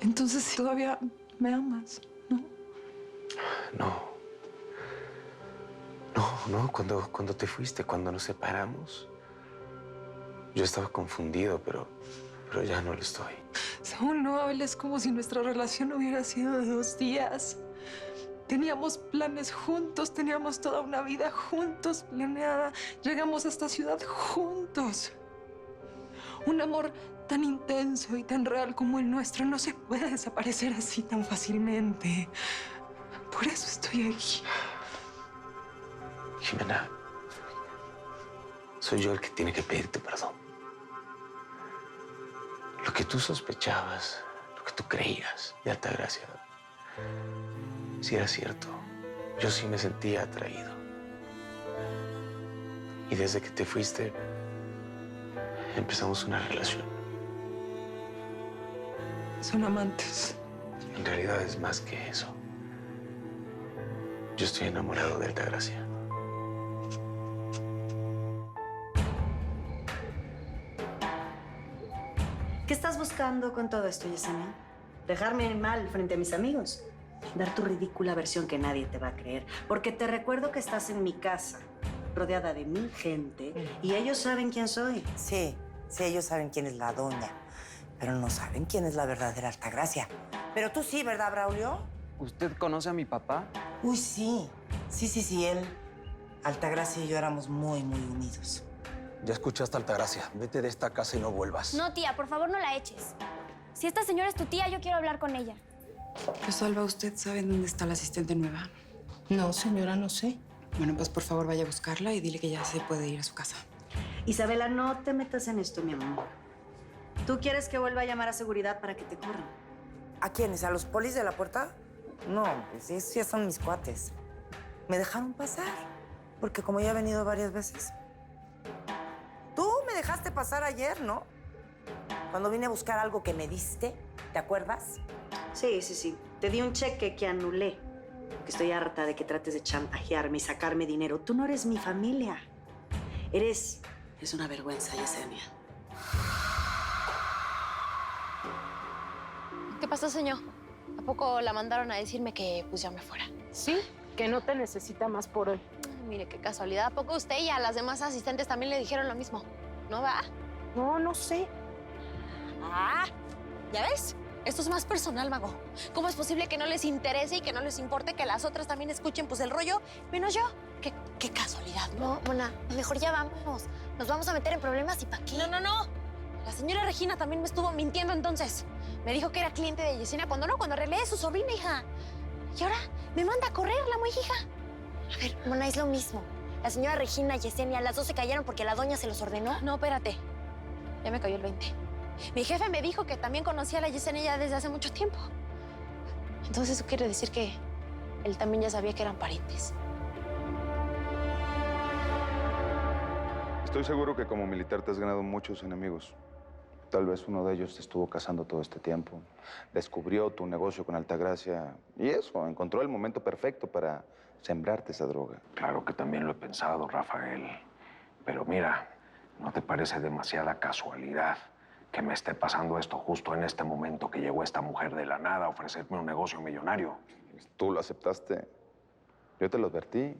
Entonces sí, todavía me amas, ¿no? No. No, cuando te fuiste, cuando nos separamos, yo estaba confundido, pero ya no lo estoy. Saúl, no hables como si nuestra relación hubiera sido de 2 días. Teníamos planes juntos, teníamos toda una vida juntos planeada. Llegamos a esta ciudad juntos. Un amor tan intenso y tan real como el nuestro no se puede desaparecer así tan fácilmente. Por eso estoy aquí. Jimena, soy yo el que tiene que pedirte perdón. Lo que tú sospechabas, lo que tú creías de Altagracia, sí era cierto. Yo sí me sentía atraído. Y desde que te fuiste, empezamos una relación. Son amantes. En realidad es más que eso. Yo estoy enamorado de Altagracia. ¿Qué estás buscando con todo esto, Yesenia? ¿Dejarme mal frente a mis amigos? Dar tu ridícula versión que nadie te va a creer. Porque te recuerdo que estás en mi casa, rodeada de 1000 gente, y ellos saben quién soy. Sí, ellos saben quién es la doña, pero no saben quién es la verdadera Altagracia. Pero tú sí, ¿verdad, Braulio? ¿Usted conoce a mi papá? Uy, sí. Sí, él. Altagracia y yo éramos muy unidos. Ya escuchaste, Altagracia. Vete de esta casa y no vuelvas. No, tía, por favor, no la eches. Si esta señora es tu tía, yo quiero hablar con ella. Rosalba, ¿usted sabe dónde está la asistente nueva? No, señora, no sé. Bueno, pues por favor vaya a buscarla y dile que ya se puede ir a su casa. Isabela, no te metas en esto, mi amor. ¿Tú quieres que vuelva a llamar a seguridad para que te corran? ¿A quiénes? ¿A los polis de la puerta? No, pues esos ya son mis cuates. Me dejaron pasar, porque como ya he venido varias veces. Tú me dejaste pasar ayer, ¿no? Cuando vine a buscar algo que me diste, ¿te acuerdas? Sí. Te di un cheque que anulé. Que estoy harta de que trates de chantajearme y sacarme dinero. Tú no eres mi familia. Eres una vergüenza, Yesenia. ¿Qué pasó, señor? ¿A poco la mandaron a decirme que pues ya me fuera? Sí, que no te necesita más por hoy. Mire, qué casualidad. ¿A poco usted y a las demás asistentes también le dijeron lo mismo? ¿No va? No, no sé. Ah, ¿ya ves? Esto es más personal, mago. ¿Cómo es posible que no les interese y que no les importe que las otras también escuchen pues el rollo, menos yo? Qué casualidad, ¿no? Mona, mejor ya vamos. Nos vamos a meter en problemas y ¿para qué? No. La señora Regina también me estuvo mintiendo entonces. Me dijo que era cliente de Yesenia cuando en realidad es su sobrina, hija. Y ahora me manda a correr la muy hija. A ver, Mona, es lo mismo. La señora Regina y Yesenia, las dos se cayeron porque la doña se los ordenó. No, espérate. Ya me cayó el 20. Mi jefe me dijo que también conocía a la Yesenia ya desde hace mucho tiempo. Entonces eso quiere decir que él también ya sabía que eran parientes. Estoy seguro que como militar te has ganado muchos enemigos. Tal vez uno de ellos te estuvo cazando todo este tiempo. Descubrió tu negocio con Altagracia y eso, encontró el momento perfecto para sembrarte esa droga. Claro que también lo he pensado, Rafael. Pero mira, ¿no te parece demasiada casualidad que me esté pasando esto justo en este momento que llegó esta mujer de la nada a ofrecerme un negocio millonario? Tú lo aceptaste. Yo te lo advertí.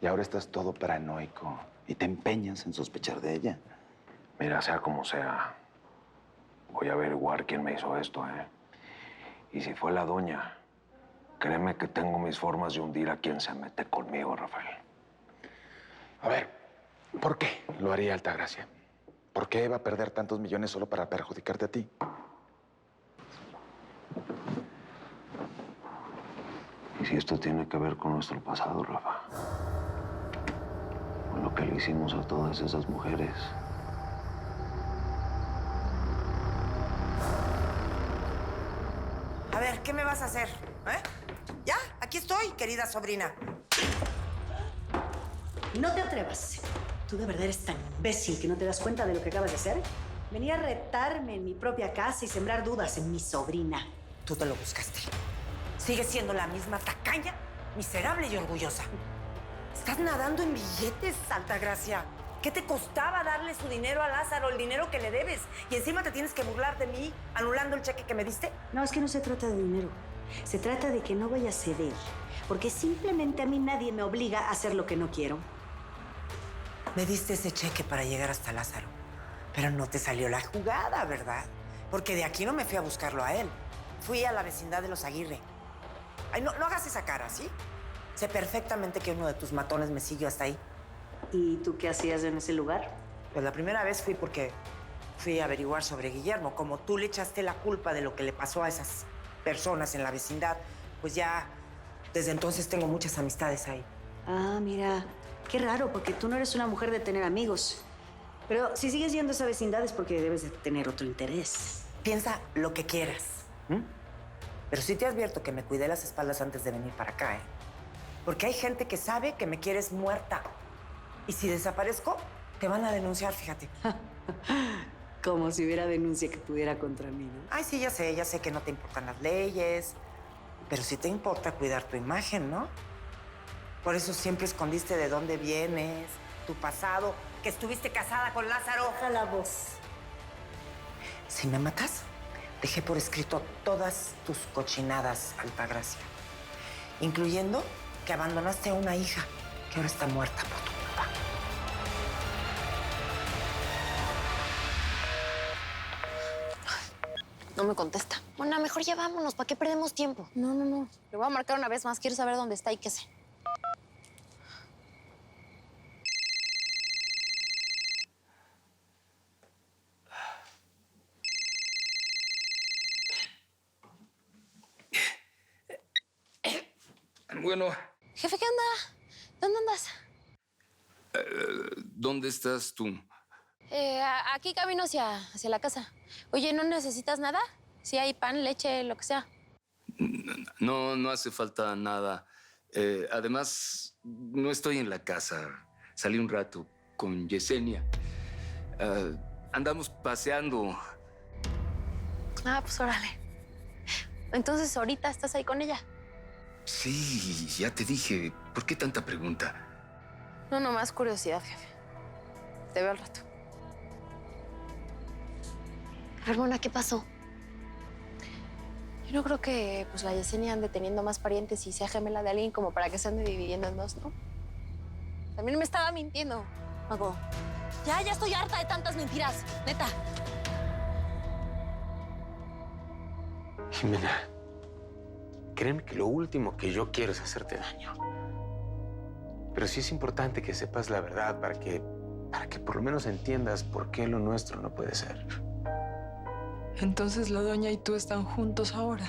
Y ahora estás todo paranoico y te empeñas en sospechar de ella. Mira, sea como sea, voy a averiguar quién me hizo esto, ¿eh? Y si fue la doña, créeme que tengo mis formas de hundir a quien se mete conmigo, Rafael. A ver, ¿por qué lo haría Altagracia? ¿Por qué va a perder tantos millones solo para perjudicarte a ti? ¿Y si esto tiene que ver con nuestro pasado, Rafa? Con lo que le hicimos a todas esas mujeres. A ver, ¿qué me vas a hacer? ¿Ya? Aquí estoy, querida sobrina. No te atrevas. Tú de verdad eres tan imbécil que no te das cuenta de lo que acabas de hacer. Venir a retarme en mi propia casa y sembrar dudas en mi sobrina. Tú te lo buscaste. Sigues siendo la misma tacaña, miserable y orgullosa. Estás nadando en billetes, Altagracia. ¿Qué te costaba darle su dinero a Lázaro, el dinero que le debes? Y encima te tienes que burlar de mí, anulando el cheque que me diste. No, es que no se trata de dinero. Se trata de que no vaya a ceder. Porque simplemente a mí nadie me obliga a hacer lo que no quiero. Me diste ese cheque para llegar hasta Lázaro. Pero no te salió la jugada, ¿verdad? Porque de aquí no me fui a buscarlo a él. Fui a la vecindad de los Aguirre. Ay, no hagas esa cara, ¿sí? Sé perfectamente que uno de tus matones me siguió hasta ahí. ¿Y tú qué hacías en ese lugar? Pues la primera vez fui porque fui a averiguar sobre Guillermo. Como tú le echaste la culpa de lo que le pasó a esas personas en la vecindad, pues ya desde entonces tengo muchas amistades ahí. Ah, mira, qué raro, porque tú no eres una mujer de tener amigos. Pero si sigues yendo a esa vecindad es porque debes de tener otro interés. Piensa lo que quieras. Pero sí te advierto que me cuidé las espaldas antes de venir para acá, ¿eh? Porque hay gente que sabe que me quieres muerta. Y si desaparezco, te van a denunciar, fíjate. Como si hubiera denuncia que pudiera contra mí, ¿no? Ay, sí, ya sé que no te importan las leyes. Pero sí te importa cuidar tu imagen, ¿no? Por eso siempre escondiste de dónde vienes, tu pasado, que estuviste casada con Lázaro. Baja la voz. Si me matas, dejé por escrito todas tus cochinadas, Altagracia. Incluyendo que abandonaste a una hija que ahora está muerta por tu culpa. No me contesta. Mona, mejor ya vámonos. ¿Para qué perdemos tiempo? No. Le voy a marcar una vez más. Quiero saber dónde está y qué sé. Bueno. Jefe, ¿qué onda? ¿Dónde andas? ¿Dónde estás tú? Aquí camino hacia la casa. Oye, ¿no necesitas nada? Si hay pan, leche, lo que sea. No hace falta nada. Además, no estoy en la casa. Salí un rato con Yesenia. Andamos paseando. Ah, pues órale. Entonces, ¿ahorita estás ahí con ella? Sí, ya te dije. ¿Por qué tanta pregunta? No, más curiosidad, jefe. Te veo al rato. Ramona, ¿qué pasó? Yo no creo que pues, la Yesenia ande teniendo más parientes y sea gemela de alguien como para que se ande dividiendo en dos, ¿no? También me estaba mintiendo, Mago. Ya estoy harta de tantas mentiras, neta. Jimena, créeme que lo último que yo quiero es hacerte daño. Pero sí es importante que sepas la verdad para que por lo menos entiendas por qué lo nuestro no puede ser. Entonces la doña y tú están juntos ahora.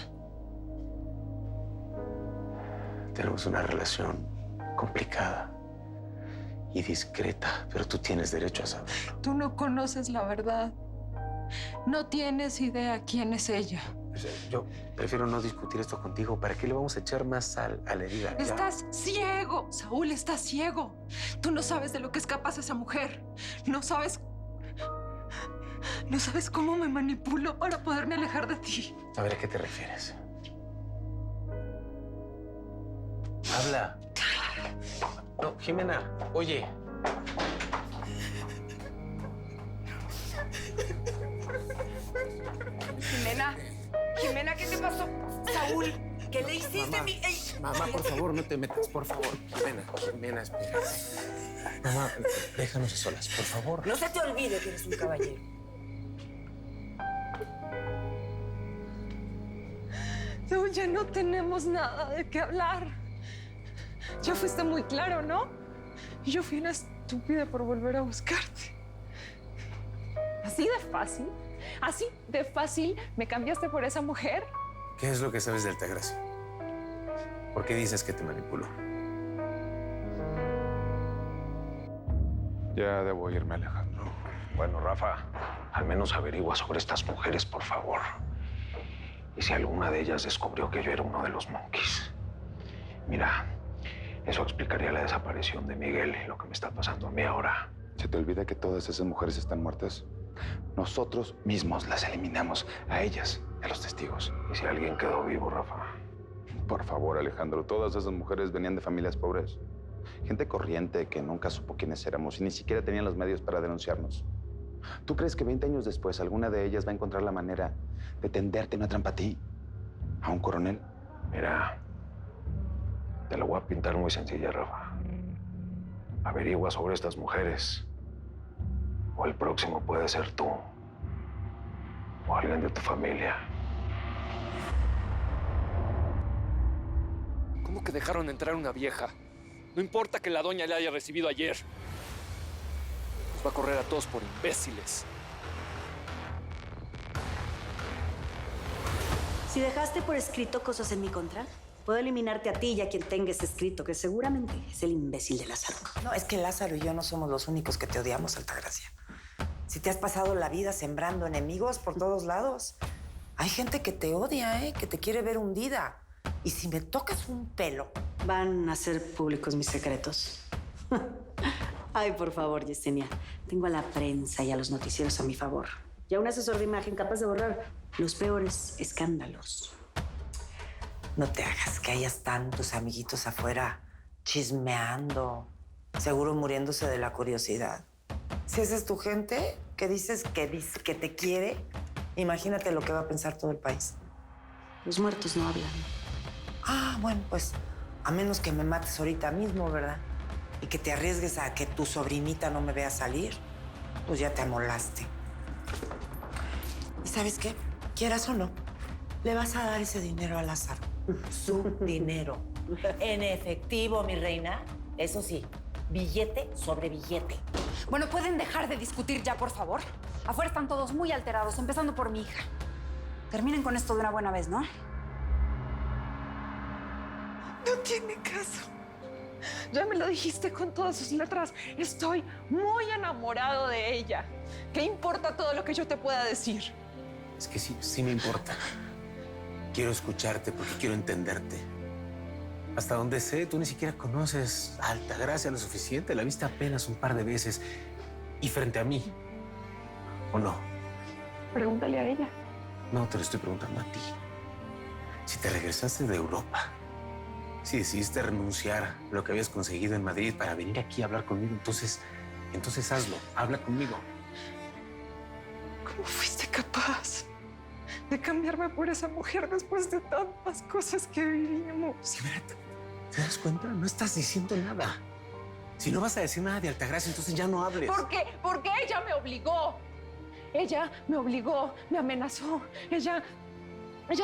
Tenemos una relación complicada y discreta, pero tú tienes derecho a saberlo. Tú no conoces la verdad. No tienes idea quién es ella. O sea, yo prefiero no discutir esto contigo. ¿Para qué le vamos a echar más sal a la herida? Ya. Estás ciego, Saúl, estás ciego. Tú no sabes de lo que es capaz esa mujer. No sabes cómo me manipulo para poderme alejar de ti. A ver, ¿a qué te refieres? Habla. No, Jimena, oye. Jimena, ¿qué te pasó? Saúl, ¿qué le hiciste a mi...? Mamá, por favor, no te metas, por favor. Jimena, espera. Mamá, déjanos a solas, por favor. No se te olvide que eres un caballero. Saúl, ya no tenemos nada de qué hablar. Ya fuiste muy claro, ¿no? Y yo fui una estúpida por volver a buscarte. Así de fácil me cambiaste por esa mujer. ¿Qué es lo que sabes de Altagracia? ¿Por qué dices que te manipuló? Ya debo irme, Alejandro. Bueno, Rafa, al menos averigua sobre estas mujeres, por favor. Y si alguna de ellas descubrió que yo era uno de los monkeys. Mira, eso explicaría la desaparición de Miguel y lo que me está pasando a mí ahora. ¿Se te olvida que todas esas mujeres están muertas? Nosotros mismos las eliminamos, a ellas, a los testigos. ¿Y si alguien quedó vivo, Rafa? Por favor, Alejandro, todas esas mujeres venían de familias pobres. Gente corriente que nunca supo quiénes éramos y ni siquiera tenían los medios para denunciarnos. ¿Tú crees que 20 años después alguna de ellas va a encontrar la manera de tenderte una trampa a ti? ¿A un coronel? Mira, te lo voy a pintar muy sencilla, Rafa. Averigua sobre estas mujeres. O el próximo puede ser tú. O alguien de tu familia. ¿Cómo que dejaron entrar una vieja? No importa que la doña le haya recibido ayer. Nos va a correr a todos por imbéciles. Si dejaste por escrito cosas en mi contra, puedo eliminarte a ti y a quien tenga ese escrito, que seguramente es el imbécil de Lázaro. No, es que Lázaro y yo no somos los únicos que te odiamos, Altagracia. Si te has pasado la vida sembrando enemigos por todos lados, hay gente que te odia, que te quiere ver hundida. Y si me tocas un pelo... Van a ser públicos mis secretos. Ay, por favor, Yesenia. Tengo a la prensa y a los noticieros a mi favor. Y a un asesor de imagen capaz de borrar los peores escándalos. No te hagas que hayas tantos amiguitos afuera chismeando, seguro muriéndose de la curiosidad. Si esa es tu gente, que dices que te quiere, imagínate lo que va a pensar todo el país. Los muertos no hablan. Ah, bueno, pues a menos que me mates ahorita mismo, ¿verdad? Y que te arriesgues a que tu sobrinita no me vea salir, pues ya te amolaste. ¿Y sabes qué? Quieras o no, le vas a dar ese dinero a Lázaro. Su dinero. En efectivo, mi reina. Eso sí, billete sobre billete. Bueno, ¿pueden dejar de discutir ya, por favor? Afuera están todos muy alterados, empezando por mi hija. Terminen con esto de una buena vez, ¿no? No tiene caso. Ya me lo dijiste con todas sus letras. Estoy muy enamorado de ella. ¿Qué importa todo lo que yo te pueda decir? Es que sí me importa. Quiero escucharte porque quiero entenderte. Hasta donde sé, tú ni siquiera conoces a Altagracia lo suficiente. La viste apenas un par de veces y frente a mí. ¿O no? Pregúntale a ella. No, te lo estoy preguntando a ti. Si te regresaste de Europa, si decidiste renunciar a lo que habías conseguido en Madrid para venir aquí a hablar conmigo, entonces hazlo. Habla conmigo. ¿Cómo fuiste capaz de cambiarme por esa mujer después de tantas cosas que vivimos? ¿Te das cuenta? No estás diciendo nada. Si no vas a decir nada de Altagracia, entonces ya no hables. ¿Por qué? Porque ella me obligó. Ella me obligó, me amenazó. Ella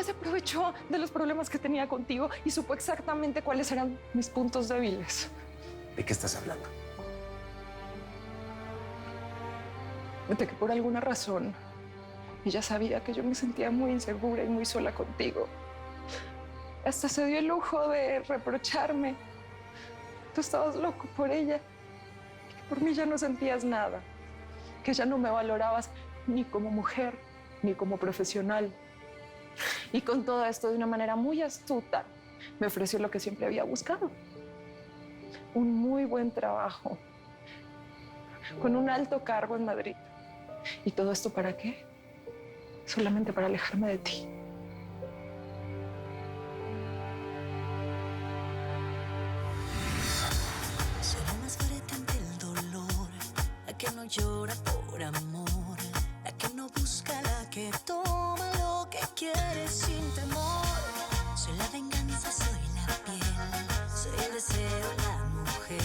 se aprovechó de los problemas que tenía contigo y supo exactamente cuáles eran mis puntos débiles. ¿De qué estás hablando? De que por alguna razón ella sabía que yo me sentía muy insegura y muy sola contigo. Hasta se dio el lujo de reprocharme. Tú estabas loco por ella. Que por mí ya no sentías nada. Que ya no me valorabas ni como mujer, ni como profesional. Y con todo esto, de una manera muy astuta, me ofreció lo que siempre había buscado. Un muy buen trabajo, con un alto cargo en Madrid. ¿Y todo esto para qué? Solamente para alejarme de ti. Soy la más fuerte ante el dolor, la que no llora por amor, la que no busca, la que toma lo que quiere sin temor. Soy la venganza, soy la piel, soy el deseo, la mujer.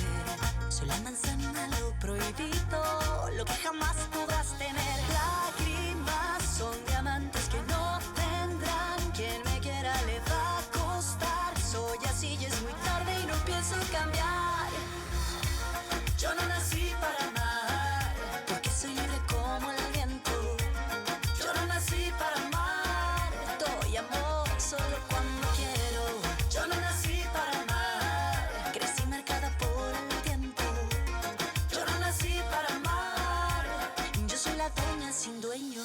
Soy la manzana, lo prohibido, lo que jamás podrás tener. Lágrimas son diamantes que no tendrán. Quien me quiera le va a costar. Soy así y es muy tarde y no pienso cambiar. Yo no nací para amar, porque soy libre como el viento. Yo no nací para amar, doy amor solo cuando quiero. Yo no nací para amar, crecí marcada por el tiempo. Yo no nací para amar, yo soy la dueña sin dueño.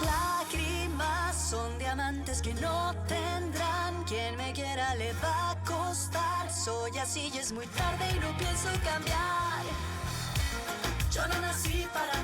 Lágrimas son diamantes que no tendrán. Quien me quiera le va a costar. Soy así y es muy tarde y no pienso cambiar. Yo no nací para